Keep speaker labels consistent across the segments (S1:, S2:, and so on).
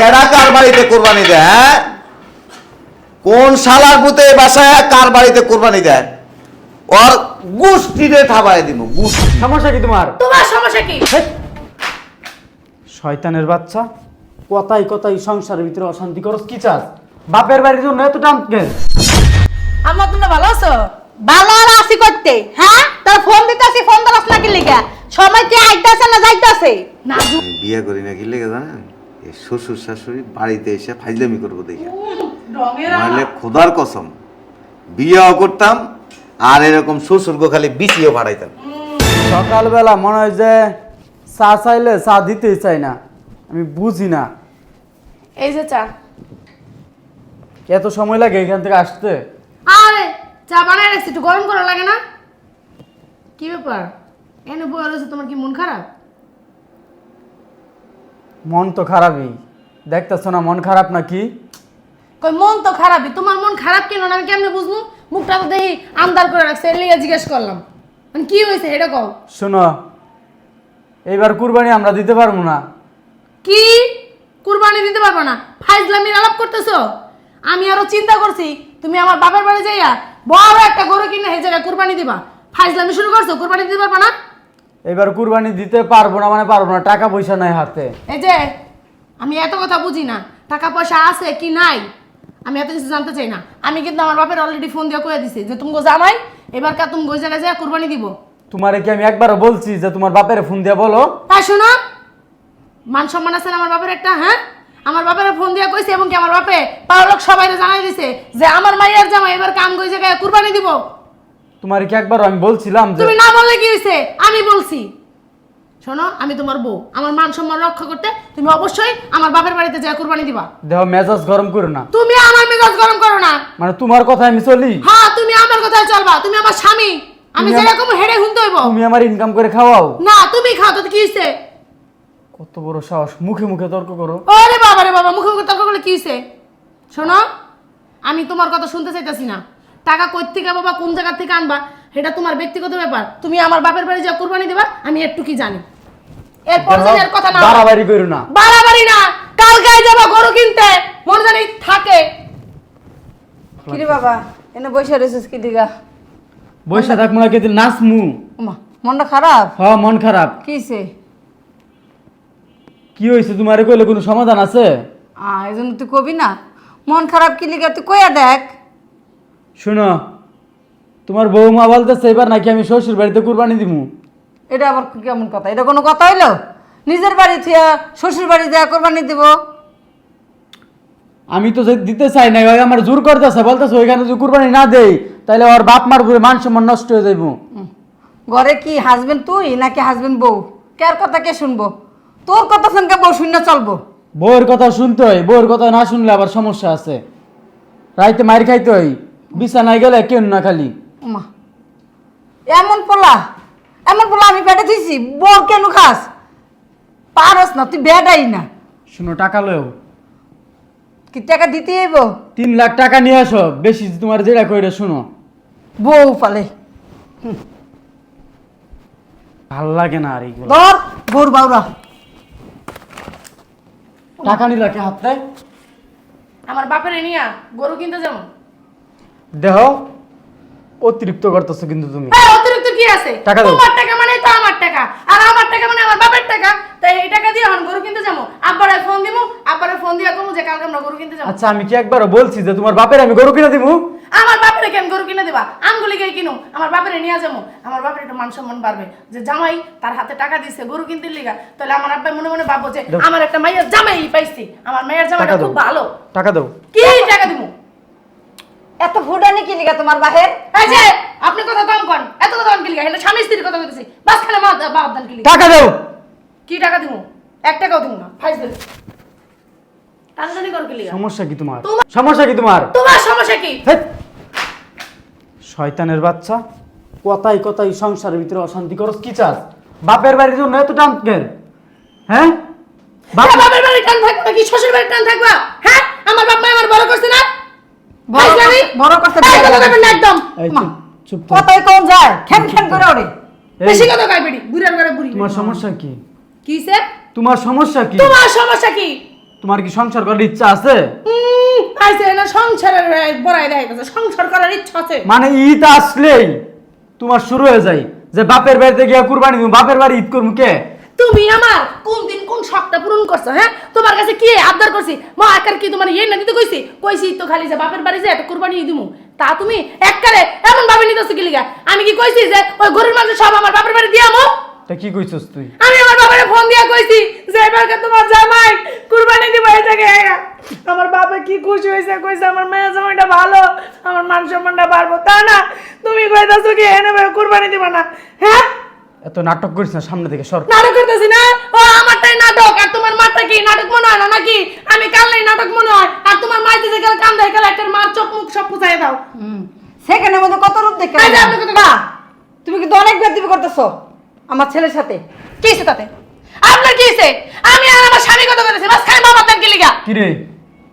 S1: কেডা কার বাড়িতে কুরবানি দেয়? হ্যাঁ, কোন শালার পুতে বাসায় কার বাড়িতে কুরবানি দেয়? ওর গুষ্টিতে থাবায় দিব। গুষ্টি।
S2: সমস্যা কি তোমার?
S3: তোমার সমস্যা কি?
S2: শয়তানের বাচ্চা, কথাই কথাই সংসারের ভিতরে অশান্তি করস কি চাস? বাপের বাড়ির জন্য এত টান কেন?
S3: আম্মা তোমরা ভালো আছো?
S4: ভালো আর আসি করতে, হ্যাঁ? তোর ফোন দিতেছি, ফোন ধরস না কি লিগা? সময় কি আইতাছে না যাইতাছে?
S3: না
S1: আমি বিয়ে করি না কি লেগে জানেন? এই শ্বশুর শাশুড়ি বাড়িতে এসে ফাইজলামি করবো দেখে,
S3: রঙের
S1: নাহলে খোদার কসম বিয়েও করতাম আর এরকম শ্বশুরকে খালি বিচিও ভাড়াইতাম।
S2: সকালবেলা মনে হয় যে চা চাইলে চা দিতেই চাই না, আমি বুঝি না
S3: এই যে চা।
S2: এত সময় লাগে এখান থেকে আসতে।
S3: আরে চা বানাই রাখছি, একটু গরম করা লাগে না? কি ব্যাপার? এনে বয়ে রয়েছে, তোমার কি মন খারাপ?
S2: মন তো খারাপই, দেখতেছ না মন খারাপ নাকি?
S3: কই মন তো খারাপই, তোমার মন খারাপ কেন না আমি কেমনে বুঝবো? মুখটা তো দেখি আন্দার করে রাখছে, এর লিগে জিজ্ঞেস করলাম। মানে কি হয়েছে এটা কও।
S2: শোনো, এইবার কুরবানি আমরা দিতে পারবো না।
S3: কি কুরবানি দিতে পারবো না? ফাইজলামির আলাপ করতেছো? আমি আরো চিন্তা করছি তুমি আমার বাপের বাড়ি যাইয়া বড় একটা গরু কিনে এই জায়গায় কুরবানি দিবা। ফাইজলামি শুরু করছো, কুরবানি দিতে পারবো না?
S2: এবার কুরবানি দিতে পারবো না মানে পারবো না, টাকা পয়সা নাই হাতে।
S3: এই যে আমি এত কথা বুঝি না, টাকা পয়সা আছে কি নাই আমি এত কিছু জানতে চাই না। আমি কিন্তু আমার বাপের অলরেডি ফোন দিয়ে কয়ে দিছি যে তুমি জামাই এবার কা তুমি ওই জায়গায় যাইয়া কুরবানি দিব।
S2: তোমারে কি আমি একবারও বলছি যে তোমার বাপের ফোন দিয়ে বলো?
S3: তাই শোনো, মান সম্মান আছে না আমার বাপের একটা? হ্যাঁ, আমার বাপের ফোন দিয়া কইছে এবং কি আমার বাপে পাড়ার সবাইরে জানাই দিছে যে আমার মাইয়ার জামাই এবার কাম কই জায়গায় কুরবানি দিব।
S2: তোমার কি একবারও আমি বলছিলাম যে?
S3: তুমি না বললে কি হইছে? আমি বলছি। শোনো, আমি তোমার বউ, আমার মান সম্মান রক্ষা করতে তুমি অবশ্যই আমার বাপের বাড়িতে যাই কুরবানি দিবা।
S2: দেহ মেজাজ গরম করো না।
S3: তুমি আমার মেজাজ গরম করো না।
S2: মানে তোমার কথা আমি চলি?
S3: হ্যাঁ, তুমি আমার কথায় চলবা, তুমি আমার স্বামী, আমি
S2: তুমি
S3: যেরকম হেডে হুনতে হইব।
S2: তুমি আমার ইনকাম করে খাওয়াও
S3: না, তুমি খাও তো কি হইছে?
S2: কত বড় সাহস, মুখে মুখে তর্ক করো।
S3: ওরে বাবা রে বাবা, মুখে মুখে তর্ক করলে কি হইছে? শোনো, আমি তোমার কথা শুনতে চাইতাছি না। টাকা কই থেকে বাবা কোন জায়গা থেকে আনবা এটা তোমার ব্যক্তিগত ব্যাপার। তুমি আমার বাপের বাড়ি যা কুরবানি দিবা আমি একটু কি জানি। এরপর এর কথা না
S2: বাড়াবাড়ি করো না।
S3: বাড়াবাড়ি না, কালকে যাবা গরু কিনতে, মনে জানি থাকে।
S4: কিরে বাবা, এনে বসে রইছিস কি দিগা?
S2: বৈশা থাক মনে কেদিন নাচমু।
S4: ওমা, মনটা খারাপ?
S2: হ্যাঁ, মন খারাপ।
S4: কিছে?
S2: কি হয়েছে তোমার? কইলে কোনো সমাধান আছে?
S4: এই জন্য তুই কবি না মন খারাপ কি লিগা, তুই কইয়া দেখ।
S2: শুনো, তোমার বৌমা বলতেছে এবার নাকি আমি শ্বশুর বাড়িতে কুরবানি দিমু।
S4: এটা আবার কেমন কথা? এটা কোনো কথা হইলো? নিজের বাড়ি থিয়া শ্বশুর বাড়ি যা কোরবানি দিব?
S2: আমি তো দিতে চাই না, ওই আমার জোর করতেছে, বলতেছে ওইখানে যদি কুরবানি না দেই তাহলে ওর বাপ মার পুরো মান সম্মান নষ্ট হয়ে যাইব।
S4: ঘরে কি হাজবেন্ড তুই নাকি হাজবেন্ড বউ? কার কথা কে শুনবো? তোর কথা শুনকে বউ শূন্য চলবো?
S2: বউয়ের কথা শুনতে হয়, বউয়ের কথা না শুনলে আবার সমস্যা আছে। রাইতে মার খাইতে হয়, বিছানায় গেলে কেন না খালি।
S4: ওমা, এমন পোলা আমি পেটে দিছি, বউ কেন খাস? পারস না, তুই বেডাই না।
S2: শুনো, টাকা লও,
S4: কি টাকা দিতে হইব?
S2: 3 লাখ টাকা নিয়ে আসো, বেশি তোমার যেটা কইরে শুনো।
S4: বউ পালে
S2: ভাল লাগে না আর এইগুলো।
S4: ধর বউর বাউরা।
S2: টাকা নিলা কি হাতে?
S3: আমার বাপের নিয়া গরু কিনতে যাবো।
S2: দেহ অতিরিক্ত করতেছো কিন্তু তুমি।
S3: অতিরিক্ত কি আছে?
S2: টাকা দাও।
S3: তোমার টাকা মানে তো আমার টাকা, আর আমার টাকা মানে আমার বাপের টাকা। তাই এই টাকা দিয়ে এখন গরু কিনতে যাবো। আব্বারে ফোন দিমু, আব্বারে ফোন দিয়া কমু যে কালকে আমরা গরু কিনতে যাবো।
S2: আচ্ছা, আমি কি একবারও বলছি যে তোমার বাপের আমি গরু কিনে দিমু?
S3: আমার বাপের কেন গরু কিনে দিবা? আমগুলি কে কিনু, আমার বাপের নিয়ে যাবো। আমার বাপের একটু মান সম্মান বাড়বে যে জামাই তার হাতে টাকা দিছে গরু কিনতে লিগা। তাহলে আমার আব্বা মনে মনে ভাববো যে আমার একটা মাইয়ার জামাই পাইছি, আমার মাইয়ার জামাইটা খুব ভালো।
S2: টাকা দাও।
S3: কি টাকা দিমু?
S4: এত ফুটানি কি লিগা তোমার বাহের?
S3: এই যে আপনি কথা কম কোন, এত কথা কম কি লিগা? এটা স্বামী স্ত্রীর কথা কইতেছি, বাস খালে মা বাপ দান কি লিগা?
S2: টাকা দাও।
S3: কি টাকা দিমু? 1 টাকাও দিমু না, ফাইজ দেব। টানটানি কর কি লিগা?
S2: সমস্যা কি তোমার? সমস্যা কি তোমার?
S3: তোমার সমস্যা কি?
S2: হেৎ! শয়তানের বাচ্চা, কথাই কথাই সংসারের ভিতরে অশান্তি করস কি চাস? বাপের বাড়ির জন্য এত টান কেন? হ্যাঁ,
S3: বাপের বাড়ির টান থাকবে নাকি শ্বশুর বাড়ির টান থাকবা? হ্যাঁ, আমার বাপ মা আমার বড় করছে না?
S4: বড় কথা
S3: এই কথা কইবেন না একদম।
S2: এই
S4: মা,
S2: চুপ থাক।
S4: কথাই কোন যায় খেন খেন করে ওরে।
S2: এই,
S3: বেশি কথা কইবেনি, বুড়ার ঘরে বুড়ি।
S2: তোমার সমস্যা কি?
S3: কিসে?
S2: তোমার সমস্যা কি?
S3: তোমার সমস্যা কি?
S2: তোমার কি সংসার করার ইচ্ছা আছে?
S3: আইছে না সংসারের বড়াই দেখাইতেছে, সংসার করার ইচ্ছা আছে।
S2: মানে ঈদ আসলেই তোমার শুরু হয়ে যায় যে বাপের বাড়িতে গিয়ে কুরবানি দিব, বাপের বাড়ি ঈদ করবো কে?
S3: তুমি আমার কোন দিন কোন শখটা পূরণ করছো? হ্যাঁ, তোমার কাছে কি আবদার করছি? মা আকার কি তোমার ইয়ে না দিতে কইছি? কইছি তো খালি যে বাপের বাড়ি যে একটা কুরবানি দিমু, তা তুমি এককারে এমন ভাবে নিতেছো কি লিগা? আমি কি কইছি যে ওই গরুর মাংস সব আমার বাপের বাড়ি দিয়ামু?
S2: তা কি কইছস তুই?
S3: আমি আমার বাবারে ফোন দিয়া কইছি যে এবারকে তোমার জামাই কুরবানি দিব এই থেকে। আমার বাবা কি খুশি হইছে, কইছে আমার মেয়ে জামাইটা ভালো, আমার মান সম্মানটা বাড়বো। তা না তুমি কইতাছো কি এনে কুরবানি দিবা না? হ্যাঁ,
S2: এত নাটক করিস না, সামনে থেকে সর।
S3: নাটক করতেছি না? ও আমারটাই নাটক, আর তোমার মারটা কি নাটক মনে হয় না নাকি? আমি কালনাই নাটক মনে হয়, আর তোমার মাইতে যে কাল কান দেয় কাল একটা মার চোখ মুখ সব পুছাই দাও।
S4: সেখানের মধ্যে কত রূপ দেখে
S3: এই যে আপনি কত-
S4: মা, তুমি কিন্তু অনেক বেদবি করতেছো আমার ছেলের সাথে।
S3: কি হইছে তাতে? আপনার কি হইছে? আমি আর আমার স্বামী কথা বলেছি, বাস খাই বাবা দেন কি লিগা?
S2: কি রে,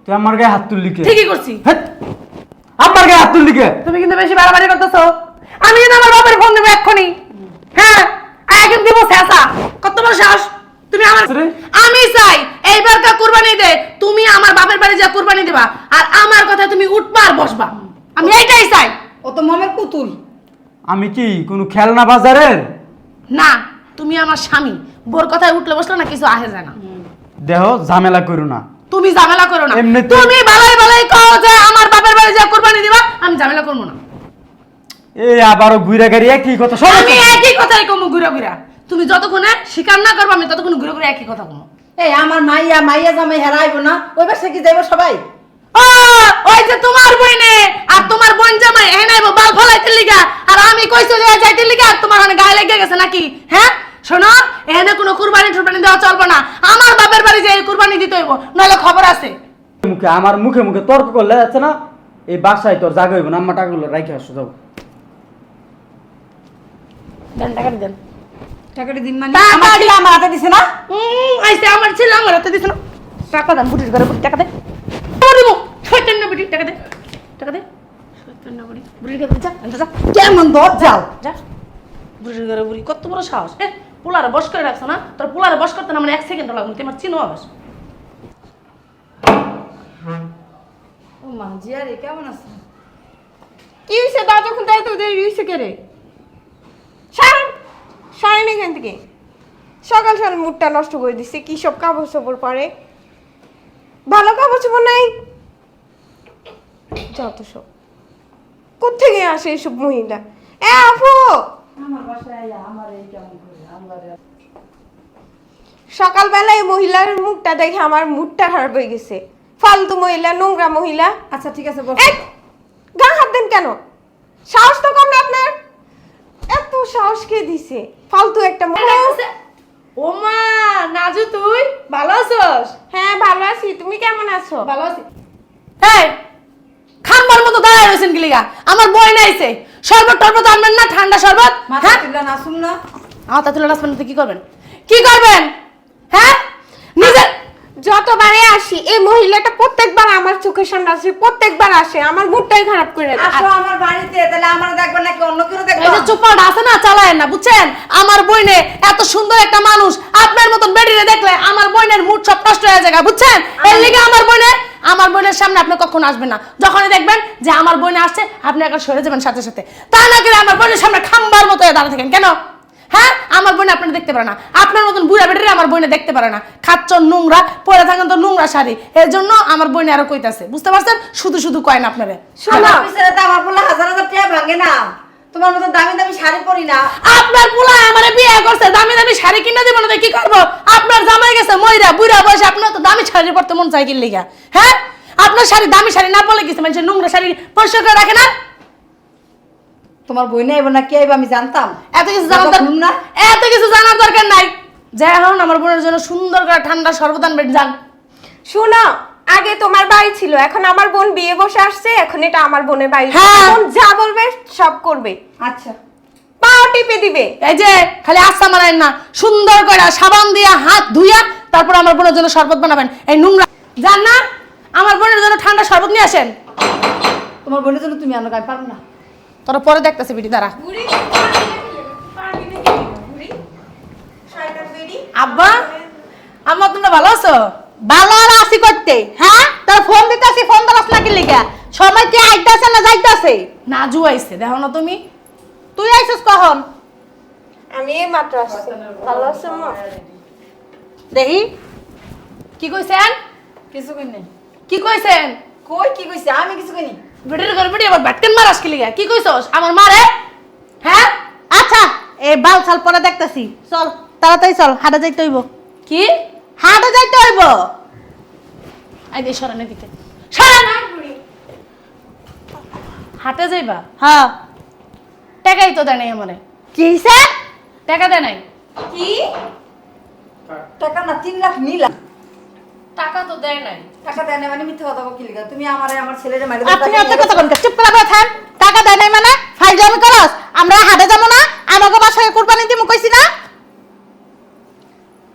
S2: তুই আমার গায়ে হাত তুললি কে?
S3: ঠিকই করছি।
S2: হেৎ, আমার গায়ে হাত তুললি কে?
S3: তুমি কিন্তু বেশি বাড়াবাড়ি করতেছো। আমি কিন্তু আমার বাবার ফোন দেবো এক্ষুনি। হ্যাঁ, একদম দিব শেষা। কত বড় সাহস তুমি আমার?
S2: রে?
S3: আমি চাই এইবারকার কুরবানি দে তুমি আমার বাপের বাড়ি যা কুরবানি দিবা, আর আমার কথা তুমি উঠবা আর বসবা। আমি এইটাই চাই।
S4: ও তো মমের পুতুল।
S2: আমি কি কোনো খেলনা বাজারের?
S3: না, তুমি আমার স্বামী, বোর কথায় উঠলে বসলে না কিছু আহে যায় না।
S2: দেহ ঝামেলা করো না।
S3: তুমি ঝামেলা করো না।
S2: এমনিতে-
S3: তুমি বালাই বালাই কও যে আমার বাপের বাড়ি যা কুরবানি দিবা, আমি ঝামেলা করবো না।
S2: এই আবারও ঘুরে গাড়ি একই কথা সব।
S3: আমি একই কথাই কমু ঘুরে ঘুরে। তুমি যতক্ষণে স্বীকার না করবে আমি ততক্ষণ ঘুরে ঘুরে একই কথা কমু।
S4: এই আমার মাইয়া মাইয়া জামাই হেরাইব না, ওই বাসে কি যাইব সবাই?
S3: ও ওই যে তোমার বইনে আর তোমার বোন জামাই এনাইবো বাল ফলাইতে লিগা, আর আমি কইছো যে যাইতে লিগা, আর তোমার মানে গায়ে লেগে গেছে নাকি? হ্যাঁ শোনো, এখানে কোনো কুরবানি টুরবানি দেওয়া চলবে না। আমার বাপের বাড়ি যে কুরবানি দিতে হইব, নইলে খবর আছে।
S2: মুখে আমার মুখে মুখে তর্ক করলে যাচ্ছে না, এই বাসায় তোর জায়গা হইব না। আমার টাকাগুলো রাইখে আসো, যাও।
S3: দেন টাকা দেন।
S4: টাকাটা দিন মানে
S3: টাকা
S4: আমার ছেলে আমার হাতে দিছে না?
S3: আইসে আমার ছেলে আমার হাতে দিছ না। টাকা দেন, বুটির ঘরে বুটি টাকা দে। টাকা দিব। শয়তান না বুটি টাকা দে। টাকা দে। শয়তান না বুটি। বুটির ঘরে যা, আনতে যা।
S4: কেমন দর যাও?
S3: যা। বুটির ঘরে বুড়ি কত বড় সাহস! পোলারে বস করে রাখছো না? তোর পোলারে বস করতে না মানে 1 সেকেন্ড লাগবে, তুই আমার চিনো আবাস।
S4: ও মা জিয়ারে কেমন আছে?
S5: কি হয়েছে? তা যখন তাই তো দেরি হয়েছে কে রে? সারেন এখান থেকে। সকাল সকাল মুডটা নষ্ট করে দিচ্ছে। কি সব কাপড় চোপড় পরে, ভালো কাপড় চোপড় নাই, যত সব কোথেকে আসে এসব মহিলা? এ আপু,
S4: আমার বাসায় আমার এই কেমন করে আমার
S5: সকালবেলা এই মহিলার মুখটা দেখে আমার মুডটা খারাপ হয়ে গেছে। ফালতু মহিলা, নোংরা মহিলা।
S4: আচ্ছা ঠিক আছে বস।
S5: এই, গা হাত দেন কেন? সাহস তো কম না আপনার? এত সাহস কে দিছে? ফালতু একটা মহিলা।
S3: ও মা, নাজু তুই ভালো আছস?
S5: হ্যাঁ ভালো আছি, তুমি কেমন আছো?
S3: ভালো আছি। এই খাম্বার মতো দাঁড়ায় রয়েছেন কি লিগা? আমার বই নাইছে, শরবত টরবত আনবেন না? ঠান্ডা শরবত।
S4: মাথা
S3: হ্যাঁ,
S4: তুললা না শুন না?
S3: আমার তা তুলে নাচবেন না তো কি করবেন? কি করবেন? হ্যাঁ, নিজের
S5: যতবারে আসি এই মহিলাটা প্রত্যেকবার আমার চোখের সামনে আসে, প্রত্যেকবার আসে, আমার মুডটাই খারাপ করে দেয়।
S4: আসো আমার বাড়িতে, তাহলে আমরা দেখবো নাকি অন্য কেউ
S3: এই
S4: দেখবো?
S3: যে চোপাটা আছে না, চালায় না, বুঝছেন? আমার বইনে এত সুন্দর একটা মানুষ আপনার মতন বেডিরে দেখলে আমার বইনের মুড সব নষ্ট হয়ে যায়, বুঝছেন? এর লিগে আমার বোনের সামনে আপনি কখনো আসবেন না। যখনই দেখবেন যে আমার বোনে আসছে, আপনি একবার সরে যাবেন সাথে সাথে। তা না করে আমার বোনের সামনে খাম্বার মতো হয়ে দাঁড়িয়ে থাকেন কেন? হ্যাঁ, আমার বোনে আপনি দেখতে পারে না, আপনার মতন বুড়া বেটিরে আমার বোনে দেখতে পারে না। খাচ্চর নোংরা পরে থাকেন তো নোংরা শাড়ি, এর জন্য আমার বোনে আরো কইতাছে, বুঝতে পারছেন? শুধু শুধু কয় না আপনারে।
S5: শোনো,
S4: আমার পিছনে তো আমার বললে হাজার হাজার টাকা ভাঙে না, তোমার মতো দামি দামি শাড়ি পরি না।
S3: আপনার পোলা আমারে বিয়ে করছে, দামি দামি শাড়ি কিনে দেব না তো কি করব? আপনার জামাই গেছে মইরা বুড়া বয়সে, আপনার তো দামি শাড়ি পরতে মন চাই কি লিগা? হ্যাঁ, আপনার শাড়ি দামি শাড়ি না পরলে কিছু মানুষের নোংরা শাড়ি পরিষ্কার করে রাখে না।
S4: তোমার বই নেই না কে আইব আমি জানতাম?
S3: এত কিছু জানার
S4: যত ঘুম না?
S3: এত কিছু জানার দরকার নাই। যাই এখন আমার বোনের জন্য সুন্দর করে ঠান্ডা শরবত আনবেন, যান।
S5: শোনো, আগে তোমার বাড়ি ছিল, এখন আমার বোন বিয়ে বসে আসছে, এখন এটা আমার বোনের বাড়ি।
S3: হ্যাঁ।
S5: বোন যা বলবে সব করবে,
S4: আচ্ছা
S5: পাও টিপে দিবে।
S3: এই যে খালি আস্থা মানেন না, সুন্দর করে সাবান দিয়া হাত ধুইয়া তারপর আমার বোনের জন্য শরবত বানাবেন। এই নোংরা যান না, আমার বোনের জন্য ঠান্ডা শরবত নিয়ে আসেন।
S4: তোমার বোনের জন্য তুমি আনো, আমি পারবো না।
S3: তোরা পরে দেখতেছে বিটি, দাঁড়া। আব্বা, আম্মা তোমরা ভালো আছো?
S4: ভালো আর আসি করতে, হ্যাঁ? তোর ফোন দিতেছি, ফোন ধরাস না কি লিগা? সময় কি আইতাছে না যাইতাছে?
S3: না জুয়াইছে দেখো না তুমি।
S4: তুই আইছিস কখন?
S5: আমি এই মাত্র আসছি। ভালো আছো মা?
S4: দেখি
S3: কি কইছেন?
S4: কিছু কই নাই।
S3: কি কইছেন?
S4: কই কি কইছে? আমি কিছু কইনি।
S3: ভিডিও করে ভিডিও আবার ব্যাটকেন মারাস কি লিগা? কি কইছস? আমার মারে? হ্যাঁ?
S4: আচ্ছা, এই বাল ছাল পরে দেখতেছি। চল তাড়াতাড়ি চল, হাটে যাইতে হইব।
S3: কি?
S4: হাটে যাইতে হইব।
S3: আই দে সরানে দিতে। সরা না বুড়ি। হাটে যাইবা?
S4: হ্যাঁ।
S3: টাকাই তো দেয় নাই আমারে।
S4: কি হইছে?
S3: টাকা দেয় নাই।
S4: কি? টাকা না 3 লাখ নিলা।
S3: টাকা তো দেয় নাই।
S4: টাকা দেয় না মানে মিথ্যা কথা বকি লিগা? তুমি আমারে আমার ছেলেরে মাইরে
S3: আপনি
S4: এত কথা বলেন, চুপ করে কথা। টাকা দেয় নাই মানে ফাইজলামি করস? আমরা হাটে যাব না? আমাকে বাসায় কুরবানি দিমু কইছি না?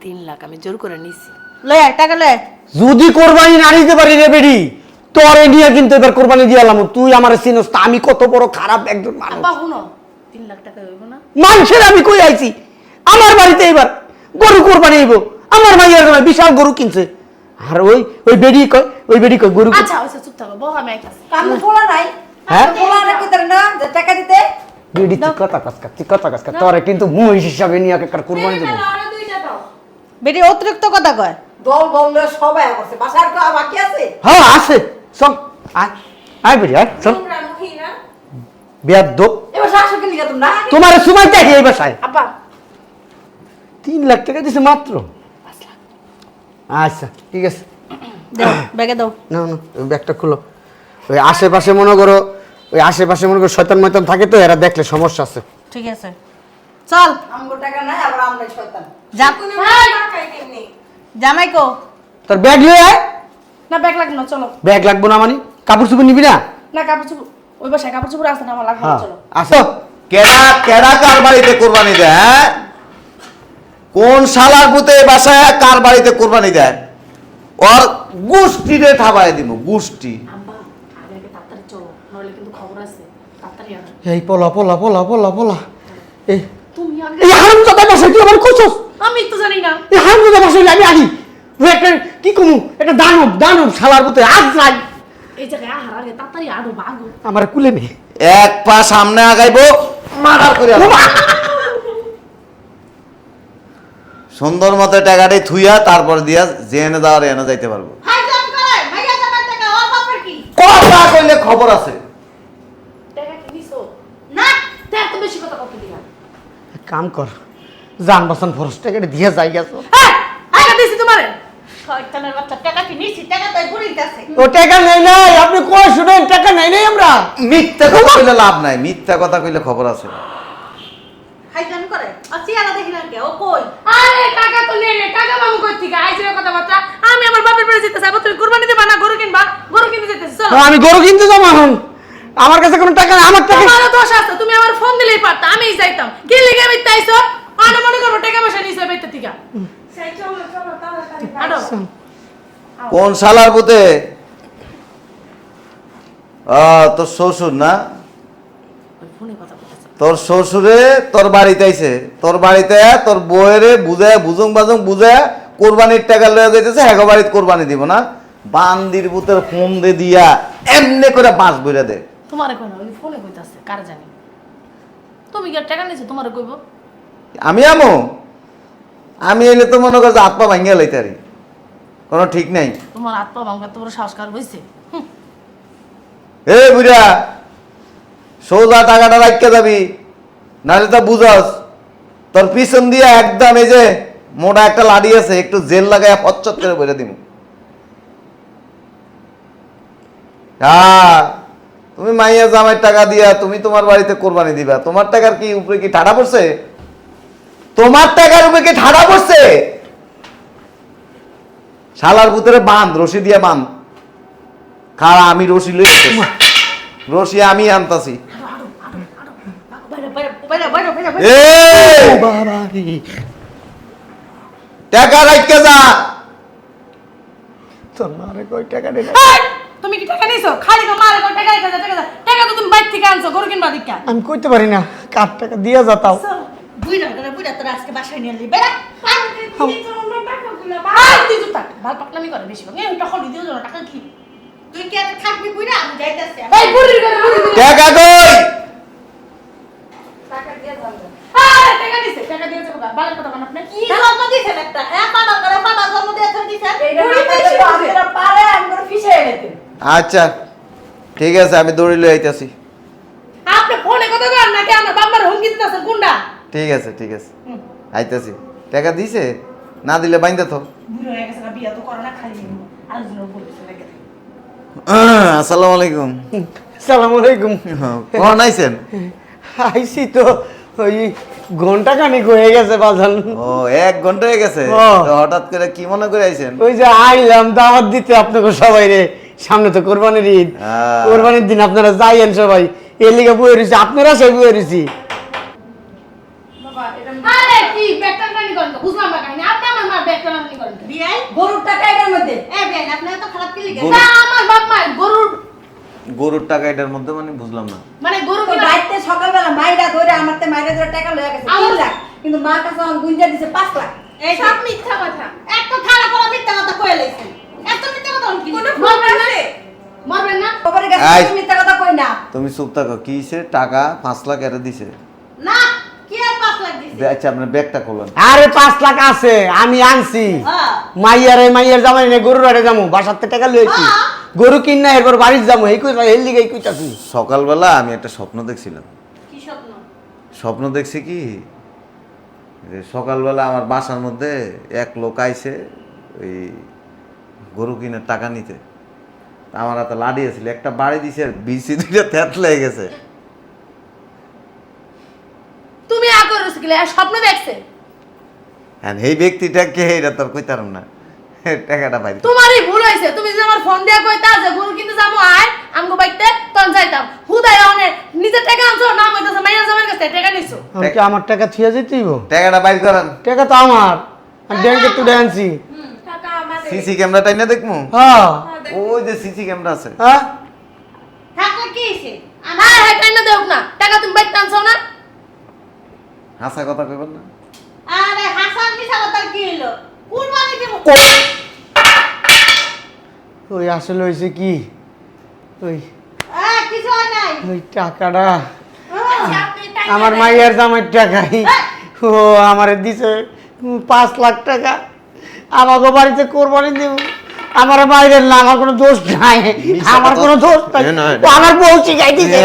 S3: 3 লাখ আমি জোর করে নিছি।
S4: লয় আয়, টাকা লয় আয়।
S2: যদি কোরবানি না দিতে পারি রে বেডি, তোরে নিয়ে কিন্তু এবার কোরবানি দিয়ালাম। তুই আমার চিনস তা আমি কত বড় খারাপ একজন মানুষ।
S3: আব্বা শুনো 3 লাখ টাকা হইব না?
S2: মানুষের আমি কই আইছি, আমার বাড়িতে এবার গরু কোরবানি হইব। আমার মাইয়ার জামাই বিশাল গরু কিনছে। আর ওই বেডি কই গরু
S3: আচ্ছা আচ্ছা চুপ থাকো বউ আমি আইতাছি।
S4: কাম পোলা নাই?
S2: হ্যাঁ?
S4: পোলা না কইতার না যে টাকা দিতে?
S2: বেডি চিকতা কাসকা তোরে কিন্তু মহিষ হিসাবে নিয়ে একটা কোরবানি দেব।
S3: আরে দুইটা দাও।
S4: বেটি অতিরিক্ত কথা কয়। দল বললে সবাই আছে, বাসার তো বাকি আছে।
S2: হ্যাঁ আছে, চল আয় বেডি আয় চল।
S3: তোমরা মুখী না?
S2: বেয়াদ্দ
S4: এবার শাশুকে লিখা তোমরা।
S2: তোমার সময় দেখি এই বাসায়
S3: আব্বা
S2: 3 লাখ টাকা দিছে মাত্র। আচ্ছা ঠিক আছে,
S4: দাও ব্যাগে দাও।
S2: না না ওই ব্যাগটা খুলো। ওই আশেপাশে মনে করো শয়তান ময়তান থাকে তো, এরা দেখলে সমস্যা আছে।
S4: ঠিক আছে চল। আমগো টাকা নাই আবার আমরা শয়তান। যা
S5: কোনো টাকাই কেমনি?
S4: জামাই কো?
S2: তোর ব্যাগ লয়ে আয়।
S3: না ব্যাগ লাগবে না চলো।
S2: ব্যাগ লাগবো না মানে কাপড় চোপড় নিবি না?
S3: না কাপড় চোপড় ওই বাসায় কাপড় চোপড় আছে না আমার লাগবে না
S2: হ্যাঁ
S3: চলো।
S2: আসো।
S1: কেডা কেডা কার বাড়িতে কোরবানি দেয়? হ্যাঁ? কোন শালার পুতে বাসায় কার বাড়িতে কোরবানি দেয়? ওর গুষ্টিরে ঠাবায় দিব, গুষ্টি।
S3: আব্বা আগে আগে তাড়াতাড়ি চলো নইলে কিন্তু খবর আছে। তাড়াতাড়ি আনো।
S2: এই পোলা এই
S3: তুমি আগে
S2: এই হারামজাদা বাসায় তুই আমার কইছস?
S3: আমি তো জানি না।
S2: এই হারামজাদা বাসায় আমি আহি ওই একটা কি কমু একটা দানব শালার পুতে আজ নাই
S3: এই জায়গায় আহার আগে তাড়াতাড়ি আনো ভাগো।
S2: আমার কুলে নে।
S1: এক পা সামনে আগাইবো, মার্ডার করে আনবো। সুন্দর মতো টাকাটাই থুইয়া তারপর দিয়া জেনে যাওয়ার এনে যাইতে পারবো।
S4: হাই জাম করে ভাইয়া জামার টাকা ওর বাপের কি?
S1: কথা কইলে খবর আছে।
S3: টাকা কি নিছো?
S4: না
S3: টাকা তো বেশি কথা কত দিলা।
S2: এক কাম কর, জান বাসন ফরস টাকাটা দিয়ে যাই গেছো।
S3: এই আগে দিছি তোমারে।
S4: শয়তানের বাচ্চা, টাকা কি নিছি? টাকা তাই বুড়ির কাছে।
S2: ও টাকা নেই নাই, আপনি কই শুনেন টাকা নেই নাই আমরা।
S1: মিথ্যা কথা কইলে লাভ নাই, মিথ্যা কথা কইলে খবর আছে।
S4: হাই জাম করে আর চেহারা দেখি না কে? ও কই?
S3: আরে টাকা তো নেই রে, টাকা মামু কই থেকে আইছে কথাবার্তা। আমি আমার বাপের বাড়ি যেতে চাইবো, তুমি কুরবানি দিবা না গরু কিনবা? গরু কিনতে যেতেছি চলো।
S2: আমি গরু কিনতে যাবো এখন, আমার কাছে কোনো টাকা নেই। আমার টাকা
S3: তোমারও দোষ আছে, তুমি আমার ফোন দিলেই পারতা, আমিই যাইতাম। কি লিগে আমি তাইছো? আরে মনে করো টাকা পয়সা নিছে বাইতে থেকে।
S5: সেই চলো চলো তাড়াতাড়ি।
S3: আডো।
S1: কোন শালার পুতে? তোর শ্বশুর না?
S3: ফোনে কথা বলতেছে।
S1: তোর শ্বশুরে তোর বাড়িতে আইছে, তোর বাড়িতে তোর বউয়েরে বুঝায় বুজুং বাজুং বুঝায় কোরবানির টাকা লয়ে যাইতেছে, হ্যাঁ বাড়িতে কোরবানি দিব না। বান্দির পুতের ফোন দে দিয়া এমনি করে বাঁশ বইরা দে।
S3: তোমারে কই না, ওই ফোনে কইতাছে, কার জানি। তুমি কি আর টাকা নিছো তোমারে কইবো?
S1: আমি এলে তো মনে করছে হাত পা ভাঙ্গিয়া লইতারি, কোনো ঠিক নাই।
S3: তোমার হাত পা ভাঙা তো বড় সংস্কার হইছে।
S1: এ বুড়া, সোজা টাকাটা রাখতে যাবি, নাহলে তো বুঝাস তোর পিছন দিয়ে একদম এই যে মোটা একটা লাড়ি আছে, একটু জেল লাগায় পচ্চত করে বলে দিব। হ্যাঁ, তুমি মাইয়া জামাই টাকা দিয়া তুমি তোমার বাড়িতে কোরবানি দিবা, তোমার টাকার কি উপরে কি ঠাডা পড়ছে? তোমার টাকার উপরে কি ঠাডা পড়ছে? শালার ভিতরে বাঁধ, রশি দিয়ে বাঁধ। খাড়া আমি রশি লই, রশি আমি আনতাছি। এই,
S2: বাবা রে,
S1: টাকা রাখতে যা।
S2: তোর মারে কই টাকা নেই।
S3: এই, তুমি কি টাকা নিছো? খালি তো মারে কই টাকা রেখে দাও, টাকা দাও। টাকা তো তুমি বাইরে থেকে আনছো গরু কিনবা দিকা।
S2: আমি কইতে পারি না, কার টাকা দিয়া যাতাও।
S4: বুইড়া তোরা আজকে বাসায় নিয়ে আসলি বেড়া।
S3: আর দিয়ে চুপ থাক ভাল পাকনামি করে বেশি ভাগ এই টাকা দিও না টাকা কি
S4: তুই কি এত থাকবি বুইরা আমি যাইতাছি
S3: এই বুড়ির করে বুড়ি
S1: টাকা কই?
S4: টাকা দিয়ে যাবো
S3: আরে টাকা দিয়েছে বাবা বালের কথা বান আপনি
S4: কি জন্ম দিছেন একটা হ্যাঁ পাটা করে পাটা জন্ম দিয়েছেন দিছেন
S5: বুড়ি বেশি
S4: তো
S5: বুঝে।
S4: আমরা পারে আমরা ফিসে গেছে
S1: আচ্ছা ঠিক আছে, আমি দৌড়ি লই আইতাছি।
S3: আপনি ফোনে কথা বলেন নাকি আমার বাবার হুমকি দিতেছেন কোনটা
S1: ঠিক আছে আইতাছি। টাকা দিছে? না দিলে বাইন্দা তো।
S3: বুড়ো হয়ে গেছে না বিয়া তো করোনা খাই আলোচনা বলতেছে নাকি
S1: আসসালামু আলাইকুম।
S2: সালাম আলাইকুম।
S1: কখন আইছেন?
S2: আইসি তো ওই ঘন্টা খানিক হয়ে গেছে বাজান।
S1: ও 1 ঘন্টা হয়ে গেছে।
S2: ও।
S1: তো হঠাৎ করে কি মনে করে আইছেন?
S2: ওই যে আইলাম দাওয়াত দিতে আপনাকে সবাই রে, সামনে তো কোরবানির ঈদ।
S1: হ্যাঁ।
S2: কোরবানির দিন আপনারা যাইয়েন সবাই, এর লিগে বয়ে রয়েছি, আপনারা সবাই বয়ে রয়েছি।
S3: বাবা এটা আরে কি ব্যাগটা টানি করেন তো বুঝলাম না কাহিনী আপনি আমার মা ব্যাগটা টানি করেন তো
S4: বিয়াই গরুর টাকা এর মধ্যে বিয়াই আপনি এত খারাপ কি লিখে
S1: গরু-
S3: না আমার বাপ মা
S1: গরুর টাকা এটার মধ্যে মানে বুঝলাম না।
S3: মানে গরু
S4: তো
S3: কিনা
S4: বাইতে সকালবেলা মাইরা ধরে আমারতে মাইরা ধরে টাকা লয়ে গেছে 3 লাখ কিন্তু মার কাছে আমার গুঞ্জা দিছে 5 লাখ এই
S3: সব মিথ্যা কথা
S4: একটা থালা পড়া মিথ্যা কথা কই লাইছেন এত মিথ্যা কথা কি
S3: কোনো মরবেন না মরবেন না
S4: খবরে গেছে
S1: আই।
S4: তুমি মিথ্যা কথা কই না
S1: তুমি চুপ থাকো। কি হইছে? টাকা 5 লাখ এর দিছে।
S4: না কি আর 5 লাখ দিছে
S1: আচ্ছা আপনার ব্যাগটা খোলেন।
S2: আরে 5 লাখ আছে, আমি আনছি।
S4: হ্যাঁ
S2: মাইয়ার জামাই নে গরুর আড়ে যামু, বাসার থেকে টাকা লইছি।
S4: হ্যাঁ।
S2: গরু কিনা এরপর বাড়ির যামু, এই কই এর লিগে এই কইতাছি।
S1: সকালবেলা আমি একটা স্বপ্ন দেখছিলাম।
S4: কি স্বপ্ন
S1: স্বপ্ন দেখছি কি যে সকালবেলা আমার বাসার মধ্যে এক লোক আইছে ওই গরু কিনার টাকা নিতে। তা আমার হাতে লাড়ি আছিল, একটা বাড়ি দিছে আর বিসি দুইটা তেত লেগে গেছে।
S3: তুমি আগর রসিকলে স্বপ্ন দেখছে
S1: হ্যাঁ এই ব্যক্তিটা কে এটা তোর কইতারম না। টাকাটা পাই
S3: তোমারই ভুল হইছে তুমি যে আমার ফোন দিয়া কইতা যে গরু কিনতে যাবো আয় আমগো বাইতে তখন যাইতাম হুদাই অনে নিজের টাকা আনছো না হইতাছে মাইয়া জামাইর কাছে টাকা নিছো
S2: আমি কি আমার টাকা থিয়া যেতেইব?
S1: টাকাটা বাইর করেন।
S2: টাকা তো আমার, আমি ব্যাংকে তো আনছি।
S5: টাকা আমাদের
S1: সিসি ক্যামেরা টাইনা দেখমু।
S2: হ্যাঁ
S1: ওই যে সিসি ক্যামেরা আছে।
S2: হ্যাঁ
S4: থাকলে কি হইছে
S3: হ্যাঁ হ্যাঁ টাইনা দেও না টাকা তুমি বাইতে আনছো না
S1: হাসা কথা কইবেন না।
S4: আরে হাসান মিছা কথা কি হইলো কুরবানি দেব
S2: ওই আসলে হয়েছে কি, ওই
S4: কিছু হয় নাই
S2: ওই টাকাটা
S3: আচ্ছা, আপনি টাকা
S2: আমার মাইয়ার জামাইয়ের টাকাই ও আমারে দিছে 5 লাখ টাকা। আমাকে বাড়িতে কোরবানি দেব, আমার বাইরের না, আমার কোনো দোষ নাই,
S1: মিছা
S2: আমার
S1: কথা।
S2: কোনো দোষ নাই।
S1: এ নয়।
S2: ও আমার বউ শিখাই দিছে,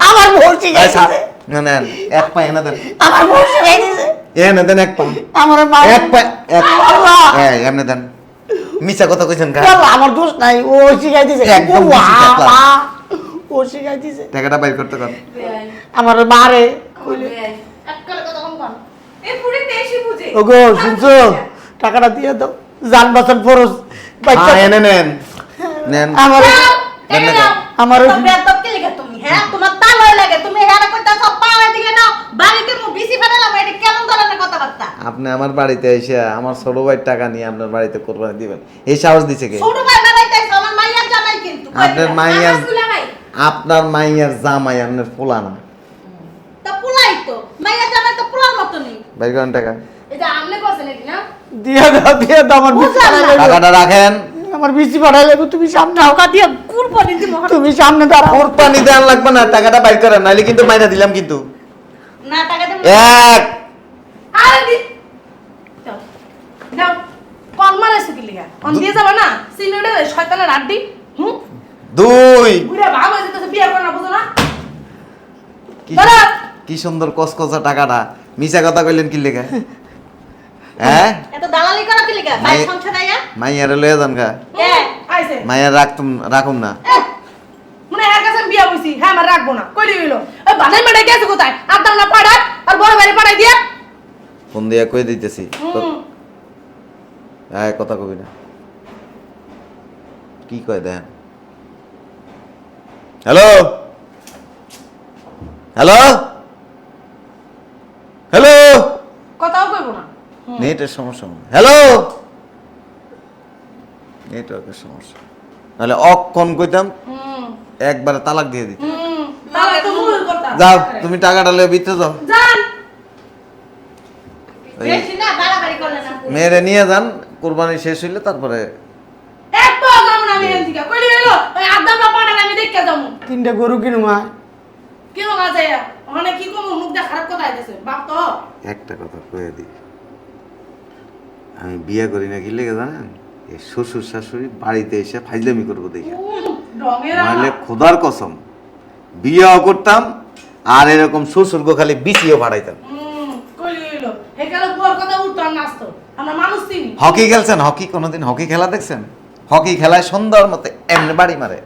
S2: আমার বউ শিখাই দিছে,
S1: না না এক পা এনে দেন।
S2: আমার বউ শিখাই দিছে,
S1: এনে দেন এক পা।
S2: আমার মা
S1: এক পা এক
S2: আল্লাহ।
S1: এমনি দেন। মিছা কথা কইছেন কা?
S2: আল্লাহ, আমার দোষ নাই, ও শিখাই দিছে,
S1: একদম
S2: ও
S1: বেশি টাকা।
S2: আল্লাহ, ও শিখাই দিছে
S1: টাকাটা বাইর করতে কর।
S2: আমার মারে।
S3: এককালে কথা কম কর
S5: এই বুড়ি বেশি বুঝে।
S2: ওগো শুনছো, টাকাটা দিয়ে দাও, জান বাঁচান ফরজ। বাচ্চা
S1: এনে নেন নেন।
S2: আমার
S3: দাও,
S1: দেন না
S3: টাকা দাও।
S2: আমার
S4: তো বেদব কি লিখে তুমি হ্যাঁ তোমার তা লয় লাগে তুমি হেরা কইতা সব পাওয়া দিকে নাও বাড়িতে মু বিসি ফেলালাম এটা কেমন ধরনের কথাবার্তা
S1: আপনি আমার বাড়িতে এসে আমার ছোট ভাইয়ের টাকা নিয়ে আপনার বাড়িতে কোরবানি দিবেন, এই সাহস দিছে কে?
S4: ছোট ভাই বেড়াইতেছে আমার মাইয়ার জামাই কিন্তু
S1: আপনার মাইয়ার
S3: দুলা ভাই
S1: আপনার মাইয়ার জামাই আপনার পোলা না।
S4: তা পুলাই তো মাইয়ার জামাই তো পুলার মত নেই
S1: বাইর করেন টাকা।
S3: এটা আমনে করছে নাকি না
S2: দিয়ে দাও আমার বিচি
S4: বুঝলাম না।
S2: পাঠাই লাগবে।
S1: টাকাটা রাখেন।
S2: আমার বিচি পাঠাই লাগবে, তুমি সামনে আও,
S4: দিয়া কুরবানি দিব
S2: তুমি সামনে দাঁড়াও।
S1: কোরবানি দেন লাগবে না, টাকাটা বাইর করেন, নাইলে কিন্তু মাইনা দিলাম কিন্তু।
S4: না টাকা দেব
S1: এক
S3: আরে দি দাও দাও কল মারাইছো কি লিগা অন দিয়ে যাবা না সিনেটে শয়তানের আড্ডি
S1: দুই।
S3: বুড়া ভাব হয়ে যেতেছে বিয়ে করে না বুঝো না
S1: কি-
S3: দাঁড়া।
S1: কি সুন্দর কসকসা টাকাটা, মিছা কথা কইলেন কি লেখা? হ্যাঁ
S4: এত দালালি করা কি লিখা ভাই
S1: মাই-
S4: সংসার আইয়া
S1: মাইয়ারে লয়ে যান গা।
S3: আইছে
S1: মাইয়ার রাখুম না।
S3: মনে এর কাছে বিয়া হইছি হ্যাঁ আমার রাখবো না কইলি হইলো ওই বানাই মেডে গেছে কোথায় আদাম না পাড়ায় আর বড় বাড়ি পাড়াই দিয়া
S1: ফোন দিয়া কই দিতেছি।
S3: হুম।
S1: হ্যাঁ কথা কবি না। কি কয় দেখেন। Hello hello hello.
S3: কথাও কইবো না
S1: নেটের সমস্যা। হ্যালো, নেটওয়ার্কের সমস্যা। নাহলে অক্ষণ কইতাম একবারে তালাক দিয়ে দিত।
S3: তাহলে তো মুল কথা
S1: যাও তুমি টাকাটা লয়ে ভিতরে যাও।
S3: জান
S1: ওই
S4: বেশি না বাড়াবাড়ি করলে না
S1: মেয়েরে নিয়ে যান, কোরবানি শেষ হইলে তারপরে
S3: এক পাও যাবো না আমি এখান থেকে কইলি হইলো ওই আদামরা পাঠালে আমি দেখতে যাবো
S2: 3টা গরু কিনু মা
S3: কেন কাজে ওখানে কি কম মুখ দিয়ে খারাপ কথা আইতেছে বাপ তো
S1: একটা কথা কয়ে দিই, আমি বিয়ে করি না কি লেগে জানেন, এই শ্বশুর শাশুড়ি বাড়িতে এসে ফাইজলামি করবো দেখে,
S3: রঙের
S1: নাহলে খোদার কসম বিয়েও করতাম আর এরকম শ্বশুরকে খালি বিছিয়ে ভাড়াইতাম।
S3: কইলি হইলো হেকালে বুয়ার কথা উঠতো আর নাচতো আমরা মানুষ চিনি
S1: হকি খেলছেন? হকি কোনোদিন হকি খেলা দেখছেন? হকি খেলায় সুন্দর মতে এমনি বাড়ি মারে।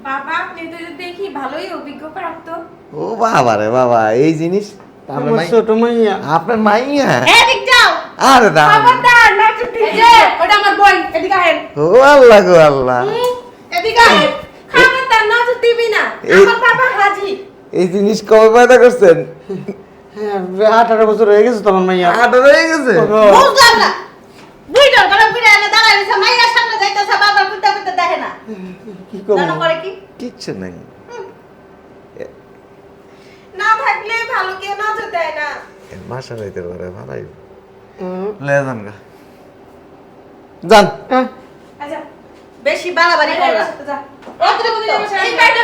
S5: বাবা আপনি তো দেখি ভালোই অভিজ্ঞ প্রাপ্ত।
S1: ও বাবা রে বাবা, এই জিনিস
S2: আমার ছোট মাইয়া
S1: আপনার মাইয়া?
S3: এদিক যাও
S1: আরে দাম,
S5: খবরদার না ছুটি
S3: এই যে ওটা আমার বোন এদিকে আহেন
S1: ও আল্লাহ গো আল্লাহ,
S3: এদিকে আহেন
S5: খবরদার না দিবি না
S1: এই-
S5: আমার বাবা হাজি।
S1: এই জিনিস কবে পয়দা করছেন?
S2: হ্যাঁ 18 বছর হয়ে গেছে তোমার মাইয়া
S1: 18 হয়ে গেছে?
S3: বুঝলাম না বুইটার করে বুইটা এনে দাঁড়ায় রইছে মাইয়ার সামনে যাইতাছে বাবার কুত্তা কুত্তা দেখে না
S2: কি করব
S3: জানো করে কি
S1: কিচ্ছু নাই।
S5: না থাকলে ভালো কেউ নজর দেয় না।
S1: ভাষা যাইতে পারে ভালাই লে যান গা, যান।
S2: হ্যাঁ
S5: আচ্ছা বেশি বাড়াবাড়ি করলা।
S3: যা রাত্রে বুঝে যাবে
S5: এই কাটা